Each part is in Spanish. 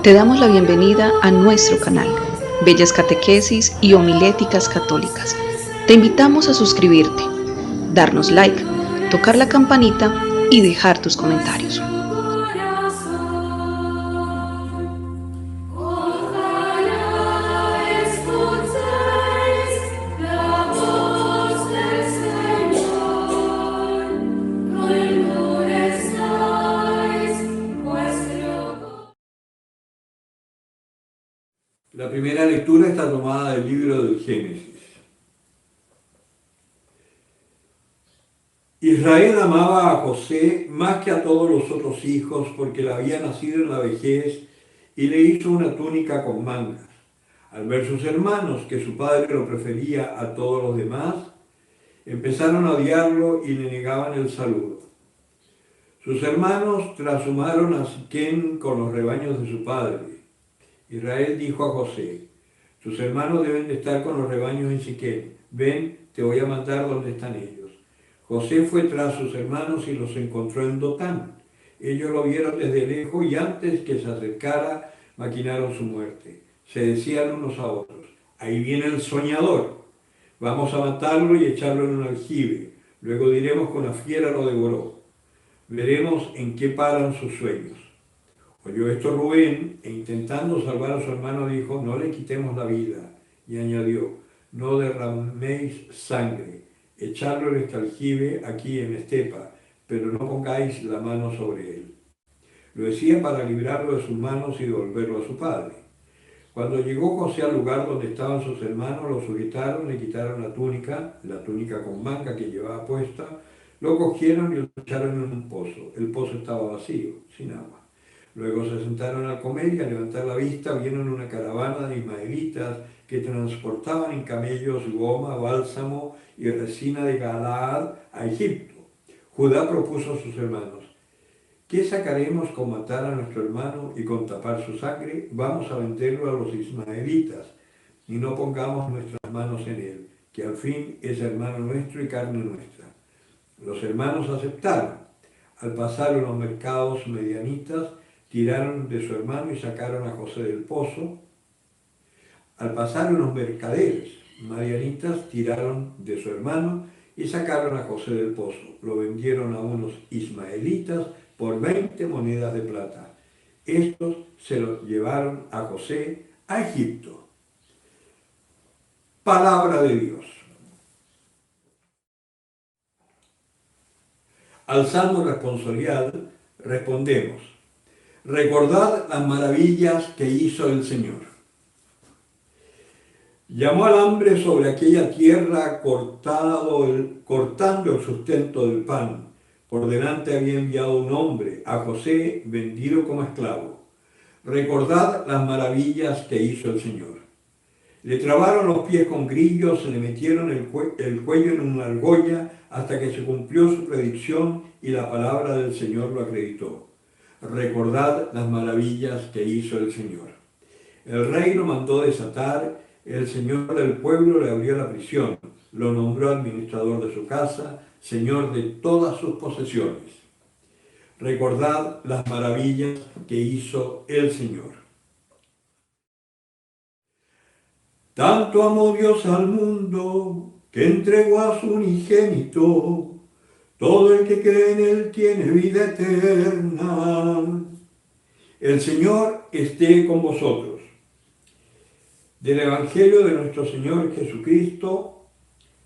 Te damos la bienvenida a nuestro canal, Bellas Catequesis y Homiléticas Católicas. Te invitamos a suscribirte, darnos like, tocar la campanita y dejar tus comentarios. La primera lectura está tomada del libro del Génesis. Israel amaba a José más que a todos los otros hijos porque le había nacido en la vejez y le hizo una túnica con mangas. Al ver sus hermanos que su padre lo prefería a todos los demás, empezaron a odiarlo y le negaban el saludo. Sus hermanos trashumaron a Siquem con los rebaños de su padre. Israel dijo a José: tus hermanos deben de estar con los rebaños en Siquem. Ven, te voy a mandar donde están ellos. José fue tras sus hermanos y los encontró en Dotán. Ellos lo vieron desde lejos y antes que se acercara, maquinaron su muerte. Se decían unos a otros: ahí viene el soñador. Vamos a matarlo y echarlo en un aljibe. Luego diremos que una fiera lo devoró. Veremos en qué paran sus sueños. Oyó esto Rubén, e intentando salvar a su hermano dijo: no le quitemos la vida. Y añadió: no derraméis sangre, echadlo en este aljibe aquí en Estepa, pero no pongáis la mano sobre él. Lo decía para librarlo de sus manos y devolverlo a su padre. Cuando llegó José al lugar donde estaban sus hermanos, lo sujetaron, le quitaron la túnica con manga que llevaba puesta, lo cogieron y lo echaron en un pozo. El pozo estaba vacío, sin agua. Luego se sentaron a comer y a levantar la vista vieron una caravana de ismaelitas que transportaban en camellos goma, bálsamo y resina de Galaad a Egipto. Judá propuso a sus hermanos: ¿qué sacaremos con matar a nuestro hermano y con tapar su sangre? Vamos a venderlo a los ismaelitas y no pongamos nuestras manos en él, que al fin es hermano nuestro y carne nuestra. Los hermanos aceptaron. Al pasar unos mercados medianitas, tiraron de su hermano y sacaron a José del pozo. Al pasar unos mercaderes madianitas, tiraron de su hermano y sacaron a José del pozo. Lo vendieron a unos ismaelitas por 20 monedas de plata. Estos se lo llevaron a José a Egipto. Palabra de Dios. Al salmo responsorial respondemos: recordad las maravillas que hizo el Señor. Llamó al hambre sobre aquella tierra cortando el sustento del pan. Por delante había enviado un hombre, a José, vendido como esclavo. Recordad las maravillas que hizo el Señor. Le trabaron los pies con grillos, le metieron el cuello en una argolla hasta que se cumplió su predicción y la palabra del Señor lo acreditó. Recordad las maravillas que hizo el Señor. El rey lo mandó desatar, el señor del pueblo le abrió la prisión, lo nombró administrador de su casa, señor de todas sus posesiones. Recordad las maravillas que hizo el Señor. Tanto amó Dios al mundo, que entregó a su unigénito. Todo el que cree en él tiene vida eterna. El Señor esté con vosotros. Del Evangelio de nuestro Señor Jesucristo,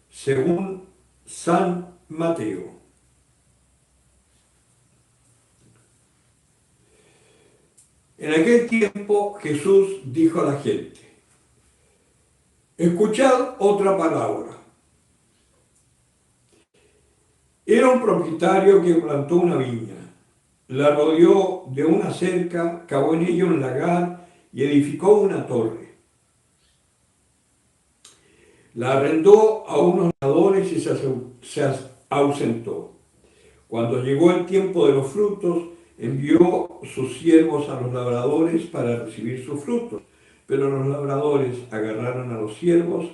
según San Mateo. En aquel tiempo Jesús dijo a la gente: escuchad otra parábola. Era un propietario que plantó una viña, la rodeó de una cerca, cavó en ella un lagar y edificó una torre. La arrendó a unos labradores y se ausentó. Cuando llegó el tiempo de los frutos, envió sus siervos a los labradores para recibir sus frutos. Pero los labradores agarraron a los siervos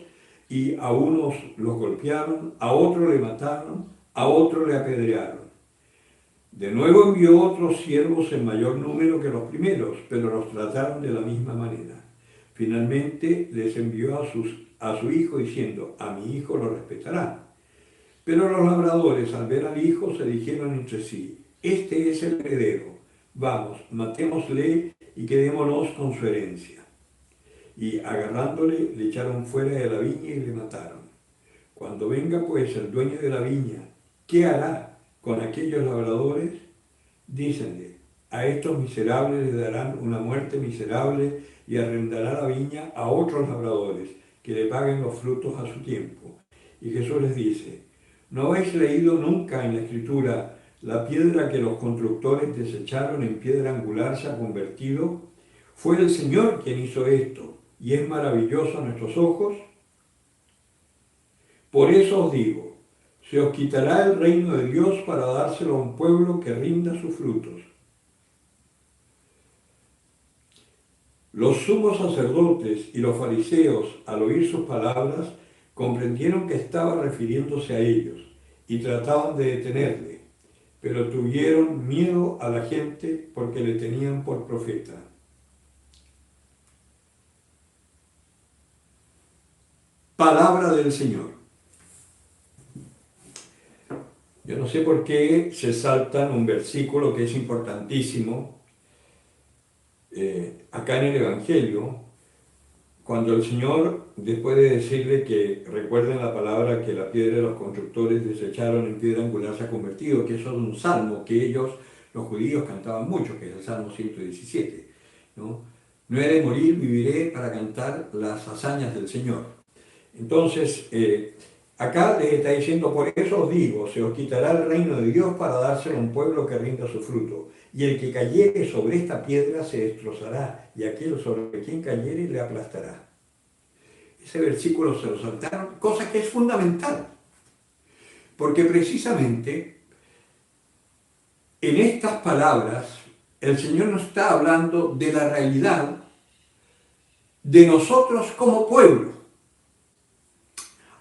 y a unos los golpearon, a otro le mataron, a otro le apedrearon. De nuevo envió otros siervos en mayor número que los primeros, pero los trataron de la misma manera. Finalmente les envió a su hijo diciendo, a mi hijo lo respetarán. Pero los labradores al ver al hijo se dijeron entre sí, este es el heredero, vamos, matémosle y quedémonos con su herencia. Y agarrándole le echaron fuera de la viña y le mataron. Cuando venga pues el dueño de la viña, ¿qué hará con aquellos labradores? Dícenle, a estos miserables les darán una muerte miserable y arrendará la viña a otros labradores que le paguen los frutos a su tiempo. Y Jesús les dice, ¿no habéis leído nunca en la Escritura la piedra que los constructores desecharon en piedra angular se ha convertido? Fue el Señor quien hizo esto y es maravilloso a nuestros ojos. Por eso os digo, se os quitará el reino de Dios para dárselo a un pueblo que rinda sus frutos. Los sumos sacerdotes y los fariseos, al oír sus palabras, comprendieron que estaba refiriéndose a ellos y trataban de detenerle, pero tuvieron miedo a la gente porque le tenían por profeta. Palabra del Señor. Yo no sé por qué se saltan un versículo que es importantísimo acá en el Evangelio, cuando el Señor, después de decirle que recuerden la palabra que la piedra de los constructores desecharon en piedra angular se ha convertido, que eso es un salmo que ellos, los judíos, cantaban mucho, que es el Salmo 117, ¿no? No he de morir, viviré para cantar las hazañas del Señor. Entonces, acá les está diciendo, por eso os digo, se os quitará el reino de Dios para dárselo a un pueblo que rinda su fruto. Y el que cayere sobre esta piedra se destrozará, y aquel sobre quien cayere le aplastará. Ese versículo se lo saltaron, cosa que es fundamental. Porque precisamente en estas palabras el Señor nos está hablando de la realidad de nosotros como pueblo.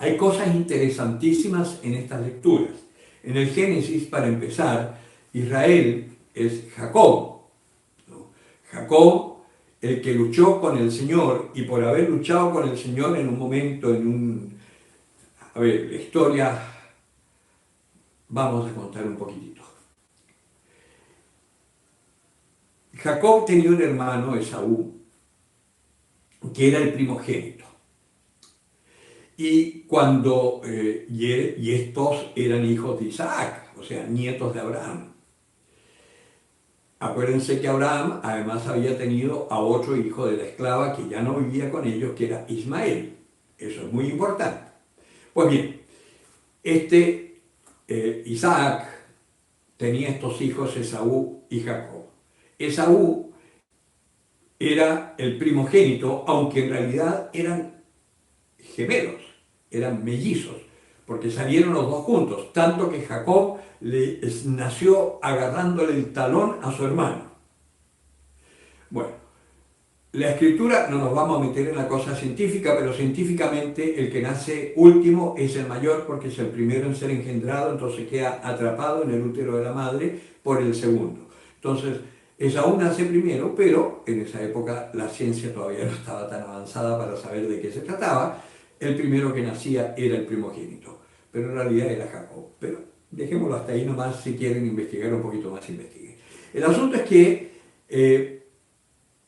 Hay cosas interesantísimas en estas lecturas. En el Génesis, para empezar, Israel es Jacob, ¿no? Jacob, el que luchó con el Señor, y por haber luchado con el Señor en un momento, a ver, la historia, vamos a contar un poquitito. Jacob tenía un hermano, Esaú, que era el primogénito. Y y estos eran hijos de Isaac, o sea, nietos de Abraham. Acuérdense que Abraham además había tenido a otro hijo de la esclava que ya no vivía con ellos, que era Ismael. Eso es muy importante. Pues bien, Isaac tenía estos hijos, Esaú y Jacob. Esaú era el primogénito, aunque en realidad eran gemelos, eran mellizos, porque salieron los dos juntos, tanto que Jacob nació agarrándole el talón a su hermano. Bueno, la escritura, no nos vamos a meter en la cosa científica, pero científicamente el que nace último es el mayor porque es el primero en ser engendrado, entonces queda atrapado en el útero de la madre por el segundo. Entonces, Esaú nace primero, pero en esa época la ciencia todavía no estaba tan avanzada para saber de qué se trataba. El primero que nacía era el primogénito, pero en realidad era Jacob. Pero dejémoslo hasta ahí nomás, si quieren investigar un poquito más, investiguen. El asunto es que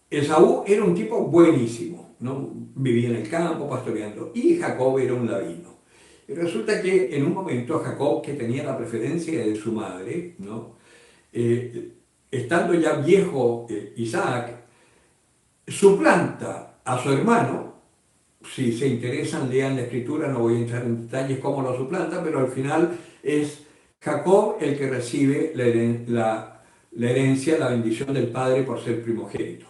Esaú era un tipo buenísimo, ¿no? Vivía en el campo pastoreando, y Jacob era un ladino. Y resulta que en un momento Jacob, que tenía la preferencia de su madre, ¿no? Estando ya viejo Isaac, suplanta a su hermano. Si se interesan, lean la escritura, no voy a entrar en detalles cómo lo suplanta, pero al final es Jacob el que recibe la herencia, la bendición del padre por ser primogénito.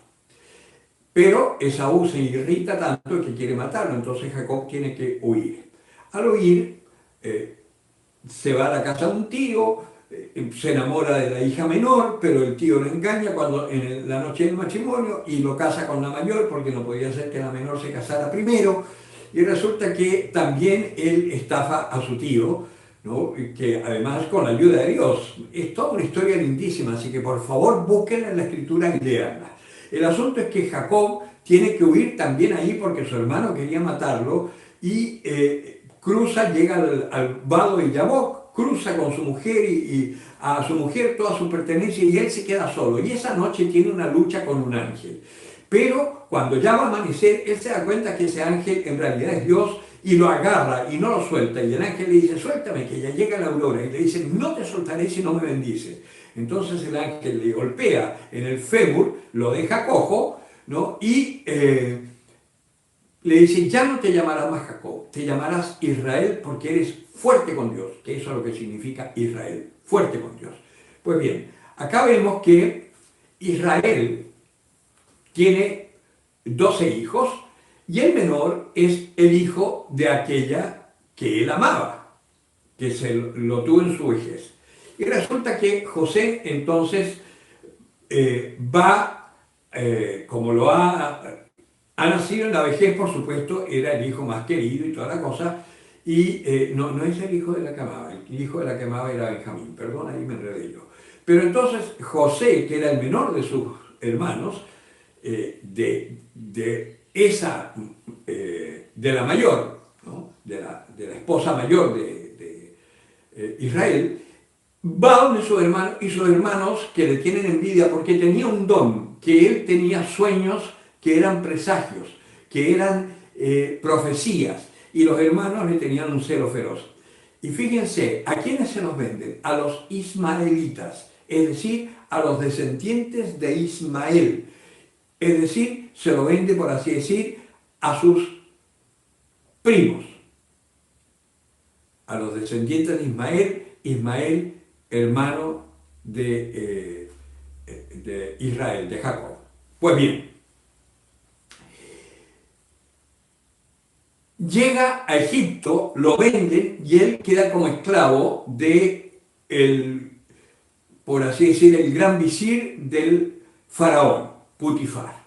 Pero Esaú se irrita tanto que quiere matarlo, entonces Jacob tiene que huir. Al huir, se va a la casa de un tío, se enamora de la hija menor, pero el tío lo engaña en la noche del matrimonio y lo casa con la mayor porque no podía ser que la menor se casara primero. Y resulta que también él estafa a su tío ¿no? Y que además con la ayuda de Dios. Es toda una historia lindísima, así que por favor búsquenla en la escritura y léanla. El asunto es que Jacob tiene que huir también ahí porque su hermano quería matarlo y cruza, llega al vado de Yabok, cruza con su mujer y a su mujer toda su pertenencia y él se queda solo. Y esa noche tiene una lucha con un ángel. Pero cuando ya va a amanecer, él se da cuenta que ese ángel en realidad es Dios y lo agarra y no lo suelta. Y el ángel le dice, suéltame, que ya llega la aurora. Y le dice, no te soltaré si no me bendices. Entonces el ángel le golpea en el fémur, lo deja cojo, ¿no? Y le dice, ya no te llamarás más Jacob, te llamarás Israel porque eres fuerte con Dios, que eso es lo que significa Israel, fuerte con Dios. Pues bien, acá vemos que Israel tiene 12 hijos y el menor es el hijo de aquella que él amaba, que se lo tuvo en su vejez. Y resulta que José entonces como ha nacido en la vejez, por supuesto, era el hijo más querido y toda la cosa, y no es el hijo de la que amaba, el hijo de la que amaba era Benjamín, perdón, ahí me enredé yo. Pero entonces José, que era el menor de sus hermanos, de la mayor, ¿no? de la esposa mayor de Israel, va donde su hermano y sus hermanos que le tienen envidia porque tenía un don, que él tenía sueños que eran presagios, que eran profecías, y los hermanos le tenían un celo feroz. Y fíjense, ¿a quiénes se los venden? A los ismaelitas, es decir, a los descendientes de Ismael. Es decir, se lo vende, por así decir, a sus primos, a los descendientes de Ismael, Ismael, hermano de Israel, de Jacob. Pues bien, llega a Egipto, lo venden y él queda como esclavo de por así decir, el gran visir del faraón, Putifar.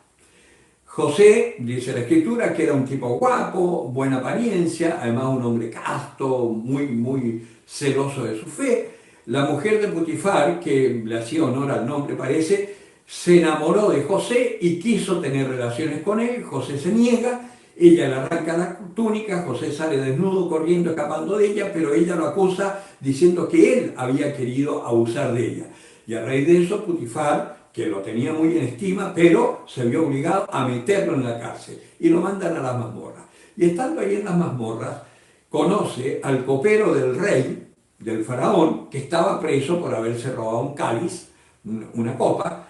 José, dice la escritura, que era un tipo guapo, buena apariencia, además un hombre casto, muy celoso de su fe. La mujer de Putifar, que le hacía honor al nombre parece, se enamoró de José y quiso tener relaciones con él. José se niega, ella le arranca la túnica, José sale desnudo corriendo, escapando de ella, pero ella lo acusa diciendo que él había querido abusar de ella. Y a raíz de eso, Putifar, que lo tenía muy en estima, pero se vio obligado a meterlo en la cárcel y lo mandan a las mazmorras. Y estando ahí en las mazmorras, conoce al copero del rey, del faraón, que estaba preso por haberse robado un cáliz, una copa,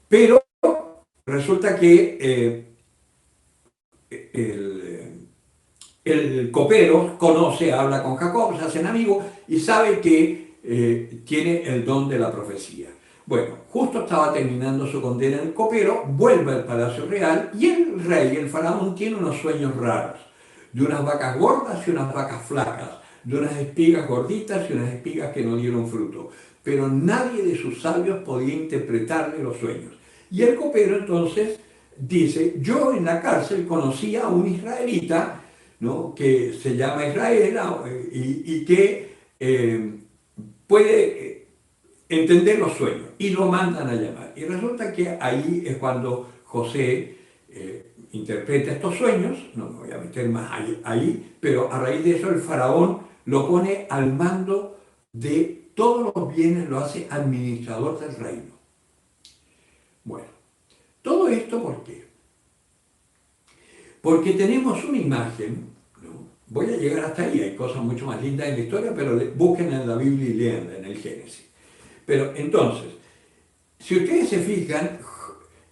pero resulta que el copero conoce, habla con Jacob, se hacen amigos y sabe que tiene el don de la profecía. Bueno, justo estaba terminando su condena el copero, vuelve al palacio real y el rey, el faraón, tiene unos sueños raros, de unas vacas gordas y unas vacas flacas, de unas espigas gorditas y unas espigas que no dieron fruto. Pero nadie de sus sabios podía interpretarle los sueños. Y el copero entonces dice, yo en la cárcel conocí a un israelita, ¿no? que se llama Israel y que puede entender los sueños y lo mandan a llamar. Y resulta que ahí es cuando José interpreta estos sueños, no me voy a meter más ahí, pero a raíz de eso el faraón lo pone al mando de todos los bienes, lo hace administrador del reino. Bueno, todo esto ¿por qué? Porque tenemos una imagen, ¿no? Voy a llegar hasta ahí, hay cosas mucho más lindas en la historia, pero busquen en la Biblia y leanla en el Génesis. Pero entonces, si ustedes se fijan,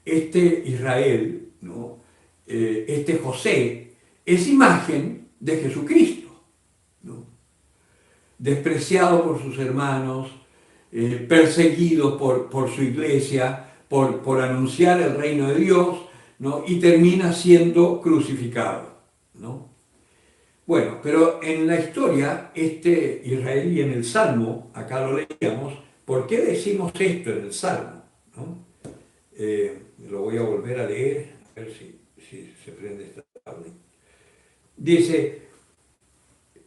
este Israel, ¿no? Este José, es imagen de Jesucristo, ¿no? Despreciado por sus hermanos, perseguido por su iglesia, por anunciar el reino de Dios, ¿no? Y termina siendo crucificado, ¿no? Bueno, pero en la historia, este Israel y en el Salmo, acá lo leíamos, ¿por qué decimos esto en el Salmo? ¿No? Lo voy a volver a leer, a ver si se prende esta tarde. Dice,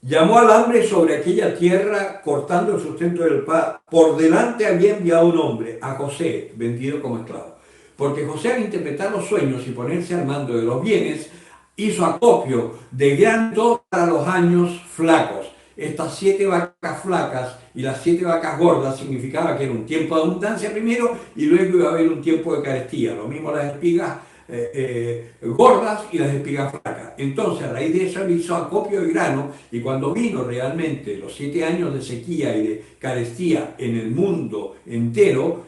Llamó al hambre sobre aquella tierra, cortando el sustento del pan. Por delante había enviado un hombre, a José, vendido como esclavo. Porque José, al interpretar los sueños y ponerse al mando de los bienes, hizo acopio de grano para los años flacos. Estas 7 vacas flacas y las 7 vacas gordas significaba que era un tiempo de abundancia primero y luego iba a haber un tiempo de carestía. Lo mismo las espigas gordas y las espigas flacas. Entonces, a raíz de eso, él hizo acopio de grano y cuando vino realmente los 7 años de sequía y de carestía en el mundo entero,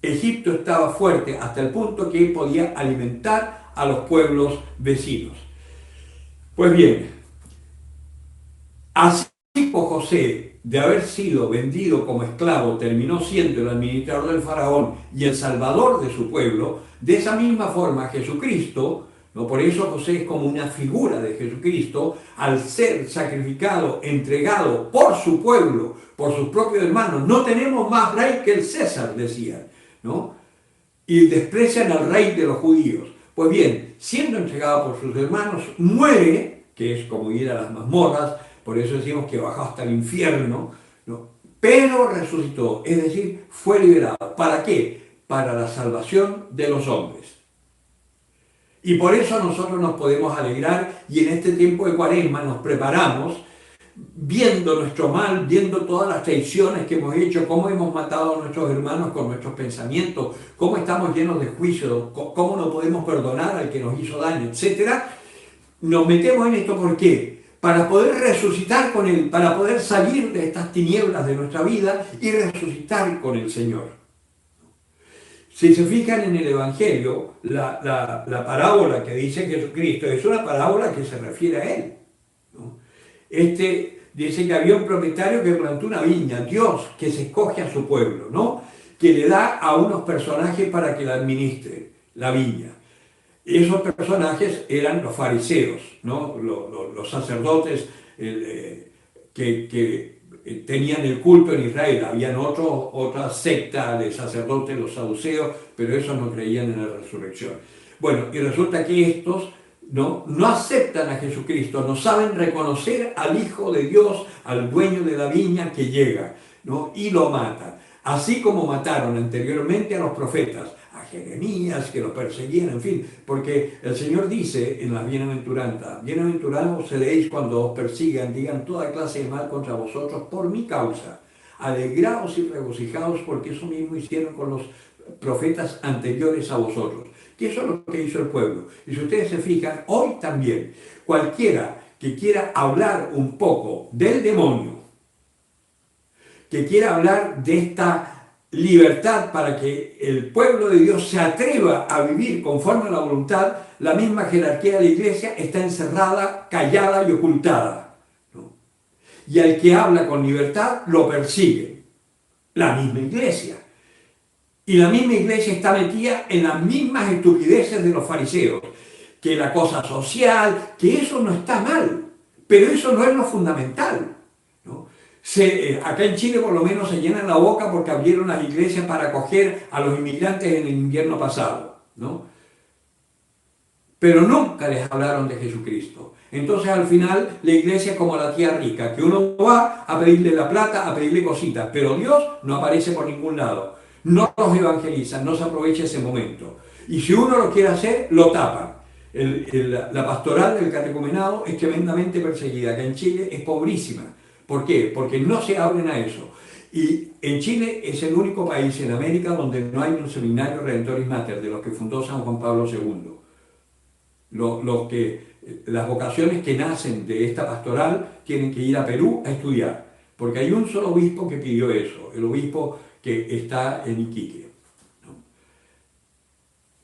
Egipto estaba fuerte hasta el punto que podía alimentar a los pueblos vecinos. Pues bien, así como José, de haber sido vendido como esclavo, terminó siendo el administrador del faraón y el salvador de su pueblo, de esa misma forma Jesucristo, ¿no? Por eso José es como una figura de Jesucristo, al ser sacrificado, entregado por su pueblo, por sus propios hermanos. No tenemos más rey que el César, decían, ¿no? Y desprecian al rey de los judíos. Pues bien, siendo entregado por sus hermanos, muere, que es como ir a las mazmorras, por eso decimos que bajó hasta el infierno, ¿no? Pero resucitó, es decir, fue liberado. ¿Para qué? Para la salvación de los hombres. Y por eso nosotros nos podemos alegrar y en este tiempo de Cuaresma nos preparamos viendo nuestro mal, viendo todas las traiciones que hemos hecho, cómo hemos matado a nuestros hermanos con nuestros pensamientos, cómo estamos llenos de juicio, cómo no podemos perdonar al que nos hizo daño, etcétera. Nos metemos en esto ¿por qué? Para poder resucitar con Él, para poder salir de estas tinieblas de nuestra vida y resucitar con el Señor. Si se fijan en el Evangelio, la parábola que dice Jesucristo es una parábola que se refiere a Él, ¿no? Dice que había un propietario que plantó una viña, Dios que se escoge a su pueblo, ¿no? Que le da a unos personajes para que la administren, la viña. Esos personajes eran los fariseos, ¿no? Los sacerdotes que tenían el culto en Israel. Habían otra secta de sacerdotes, los saduceos, pero esos no creían en la resurrección. Bueno, y resulta que estos no aceptan a Jesucristo, no saben reconocer al Hijo de Dios, al dueño de la viña que llega, ¿no? Y lo matan. Así como mataron anteriormente a los profetas, a Jeremías, que lo perseguían, en fin, porque el Señor dice en las bienaventuranzas, bienaventurados seréis cuando os persigan, digan toda clase de mal contra vosotros por mi causa. Alegraos y regocijaos porque eso mismo hicieron con los profetas anteriores a vosotros. Que eso es lo que hizo el pueblo. Y si ustedes se fijan, hoy también, cualquiera que quiera hablar un poco del demonio, que quiera hablar de esta libertad para que el pueblo de Dios se atreva a vivir conforme a la voluntad, la misma jerarquía de la iglesia está encerrada, callada y ocultada, ¿no? Y al que habla con libertad lo persigue la misma iglesia. Y la misma iglesia está metida en las mismas estupideces de los fariseos, que la cosa social, que eso no está mal, pero eso no es lo fundamental, ¿no? Acá en Chile por lo menos se llenan la boca porque abrieron las iglesias para acoger a los inmigrantes en el invierno pasado, ¿no? Pero nunca les hablaron de Jesucristo. Entonces al final la iglesia es como la tía rica, que uno va a pedirle la plata, a pedirle cositas, pero Dios no aparece por ningún lado. No los evangelizan, no se aprovecha ese momento. Y si uno lo quiere hacer, lo tapan. La pastoral del catecumenado es tremendamente perseguida, que en Chile es pobrísima. ¿Por qué? Porque no se abren a eso. Y en Chile es el único país en América donde no hay un seminario Redentoris Mater, de los que fundó San Juan Pablo II. Las vocaciones que nacen de esta pastoral tienen que ir a Perú a estudiar, porque hay un solo obispo que pidió eso, el obispo que está en Iquique, ¿no?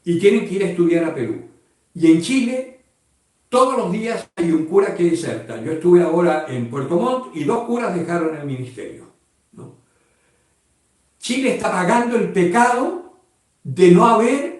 Y tienen que ir a estudiar a Perú. Y en Chile, todos los días hay un cura que deserta. Yo estuve ahora en Puerto Montt y 2 curas dejaron el ministerio, ¿no? Chile está pagando el pecado de no haber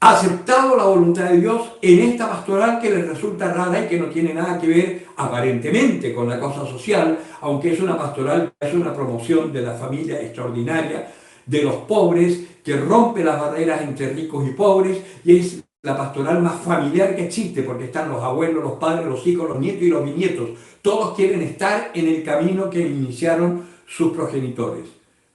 aceptado la voluntad de Dios en esta pastoral que les resulta rara y que no tiene nada que ver aparentemente con la cosa social, aunque es una pastoral que es una promoción de la familia extraordinaria, de los pobres, que rompe las barreras entre ricos y pobres, y es la pastoral más familiar que existe, porque están los abuelos, los padres, los hijos, los nietos y los bisnietos. Todos quieren estar en el camino que iniciaron sus progenitores,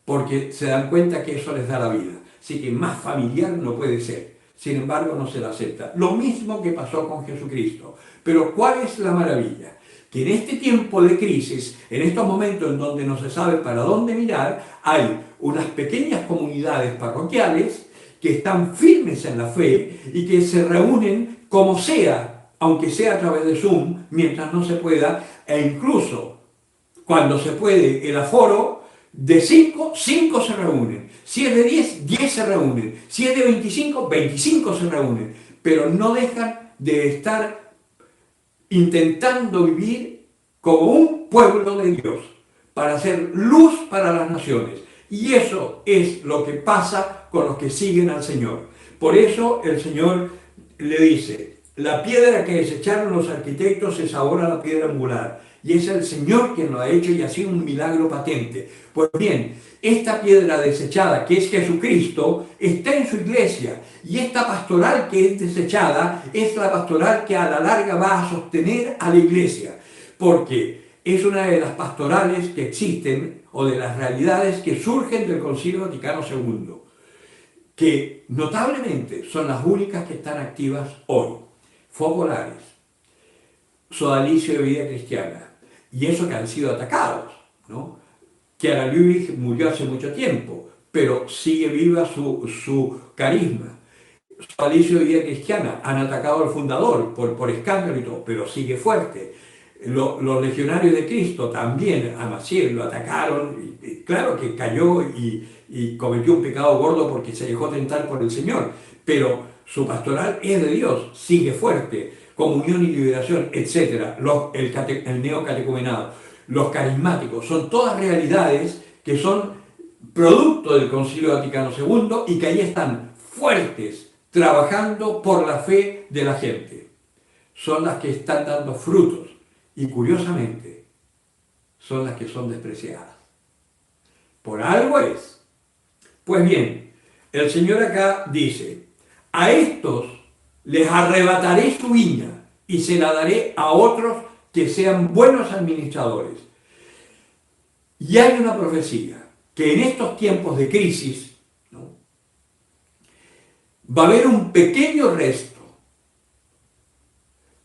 porque se dan cuenta que eso les da la vida. Así que más familiar no puede ser. Sin embargo, no se la acepta. Lo mismo que pasó con Jesucristo. Pero ¿cuál es la maravilla? Que en este tiempo de crisis, en estos momentos en donde no se sabe para dónde mirar, hay unas pequeñas comunidades parroquiales que están firmes en la fe y que se reúnen como sea, aunque sea a través de Zoom, mientras no se pueda, e incluso cuando se puede el aforo de 5, 5 se reúnen. Si es de 10, 10 se reúnen. Si es de 25, 25 se reúnen. Pero no dejan de estar intentando vivir como un pueblo de Dios, para hacer luz para las naciones. Y eso es lo que pasa con los que siguen al Señor. Por eso el Señor le dice, la piedra que desecharon los arquitectos es ahora la piedra angular. Y es el Señor quien lo ha hecho y ha sido un milagro patente. Pues bien, esta piedra desechada, que es Jesucristo, está en su iglesia. Y esta pastoral que es desechada es la pastoral que a la larga va a sostener a la iglesia. Porque es una de las pastorales que existen o de las realidades que surgen del Concilio Vaticano II, que notablemente son las únicas que están activas hoy. Focolares, Sodalicio de Vida Cristiana, y eso que han sido atacados, ¿no? Chiara Lubich murió hace mucho tiempo, pero sigue viva su carisma. Sodalicio de Vida Cristiana han atacado al fundador por escándalo y todo, pero sigue fuerte. Los legionarios de Cristo también a Maciel lo atacaron, y claro que cayó y cometió un pecado gordo porque se dejó tentar por el Señor, pero su pastoral es de Dios, sigue fuerte, comunión y liberación, etc. El neocatecumenado, los carismáticos, son todas realidades que son producto del Concilio Vaticano II y que ahí están fuertes, trabajando por la fe de la gente. Son las que están dando frutos. Y curiosamente, son las que son despreciadas. Por algo es. Pues bien, el Señor acá dice, a estos les arrebataré su viña y se la daré a otros que sean buenos administradores. Y hay una profecía, que en estos tiempos de crisis, ¿no?, va a haber un pequeño resto.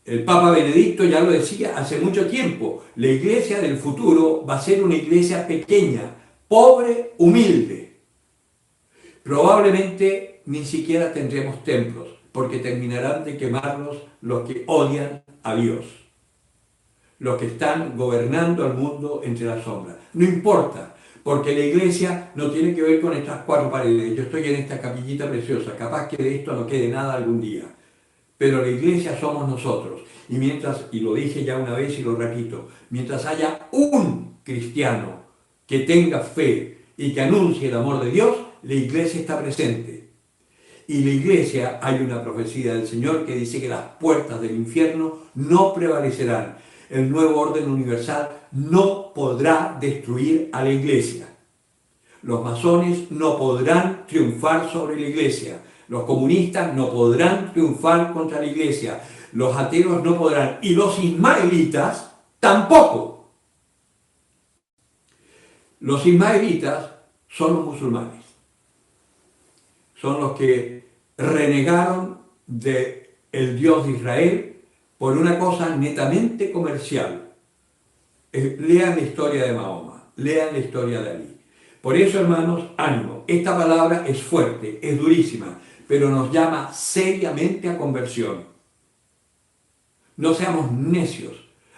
El Papa Benedicto ya lo decía hace mucho tiempo, la iglesia del futuro va a ser una iglesia pequeña, pobre, humilde. Probablemente ni siquiera tendremos templos, porque terminarán de quemarlos los que odian a Dios, los que están gobernando al mundo entre las sombras. No importa, porque la iglesia no tiene que ver con estas cuatro paredes. Yo estoy en esta capillita preciosa, capaz que de esto no quede nada algún día. Pero la iglesia somos nosotros. Y mientras, y lo dije ya una vez y lo repito, mientras haya un cristiano que tenga fe y que anuncie el amor de Dios, la iglesia está presente. Y la iglesia, hay una profecía del Señor que dice que las puertas del infierno no prevalecerán. El nuevo orden universal no podrá destruir a la iglesia. Los masones no podrán triunfar sobre la iglesia. Los comunistas no podrán triunfar contra la iglesia. Los ateos no podrán. Y los ismaelitas tampoco. Los ismaelitas son los musulmanes. Son los que renegaron del Dios de Israel por una cosa netamente comercial. Lean la historia de Mahoma, lean la historia de Ali. Por eso, hermanos, ánimo. Esta palabra es fuerte, es durísima, pero nos llama seriamente a conversión. No seamos necios.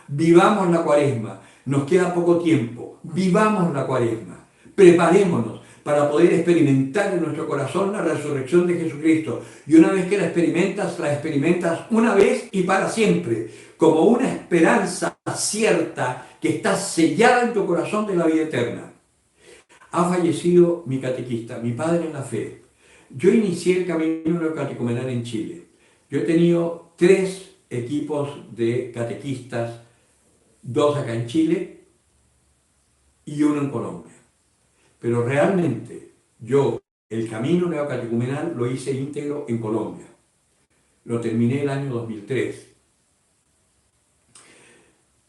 Vivamos la Cuaresma. Nos queda poco tiempo. Vivamos la Cuaresma. Preparémonos para poder experimentar en nuestro corazón la resurrección de Jesucristo. Y una vez que la experimentas una vez y para siempre, como una esperanza cierta que está sellada en tu corazón de la vida eterna. Ha fallecido mi catequista, mi padre en la fe. Yo inicié el camino neocatecumenal en Chile. Yo he tenido 3 equipos de catequistas, 2 acá en Chile y 1 en Colombia. Pero realmente yo el camino neocatecumenal lo hice íntegro en Colombia. Lo terminé el año 2003.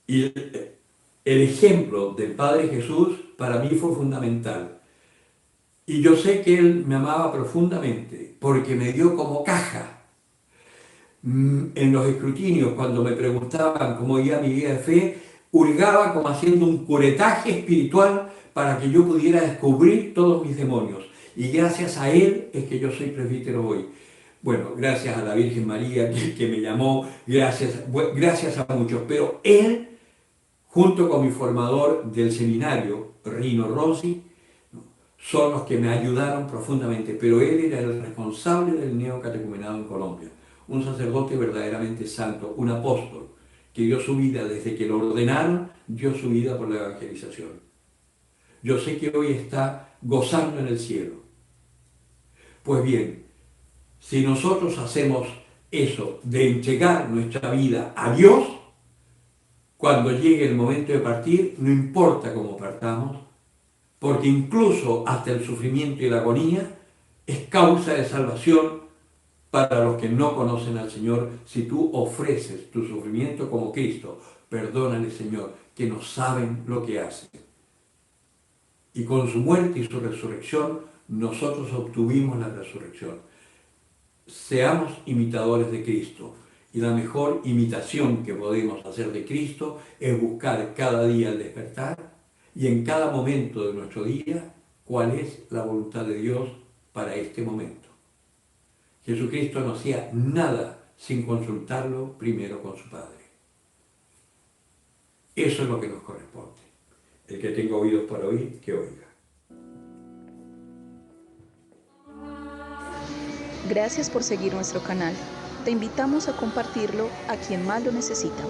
Y el ejemplo del Padre Jesús para mí fue fundamental. Y yo sé que Él me amaba profundamente porque me dio como caja. En los escrutinios, cuando me preguntaban cómo iba mi vida de fe, hurgaba como haciendo un curetaje espiritual para que yo pudiera descubrir todos mis demonios. Y gracias a Él es que yo soy presbítero hoy. Bueno, gracias a la Virgen María que me llamó, gracias a muchos, pero Él, junto con mi formador del seminario, Rino Rossi, son los que me ayudaron profundamente, pero él era el responsable del neocatecumenado en Colombia, un sacerdote verdaderamente santo, un apóstol, que dio su vida desde que lo ordenaron, dio su vida por la evangelización. Yo sé que hoy está gozando en el cielo. Pues bien, si nosotros hacemos eso de entregar nuestra vida a Dios, cuando llegue el momento de partir, no importa cómo partamos, porque incluso hasta el sufrimiento y la agonía es causa de salvación para los que no conocen al Señor. Si tú ofreces tu sufrimiento como Cristo, perdónale, Señor, que no saben lo que hacen. Y con su muerte y su resurrección, nosotros obtuvimos la resurrección. Seamos imitadores de Cristo. Y la mejor imitación que podemos hacer de Cristo es buscar cada día al despertar y en cada momento de nuestro día cuál es la voluntad de Dios para este momento. Jesucristo no hacía nada sin consultarlo primero con su Padre. Eso es lo que nos corresponde. El que tenga oídos para oír, que oiga. Gracias por seguir nuestro canal. Te invitamos a compartirlo a quien más lo necesita.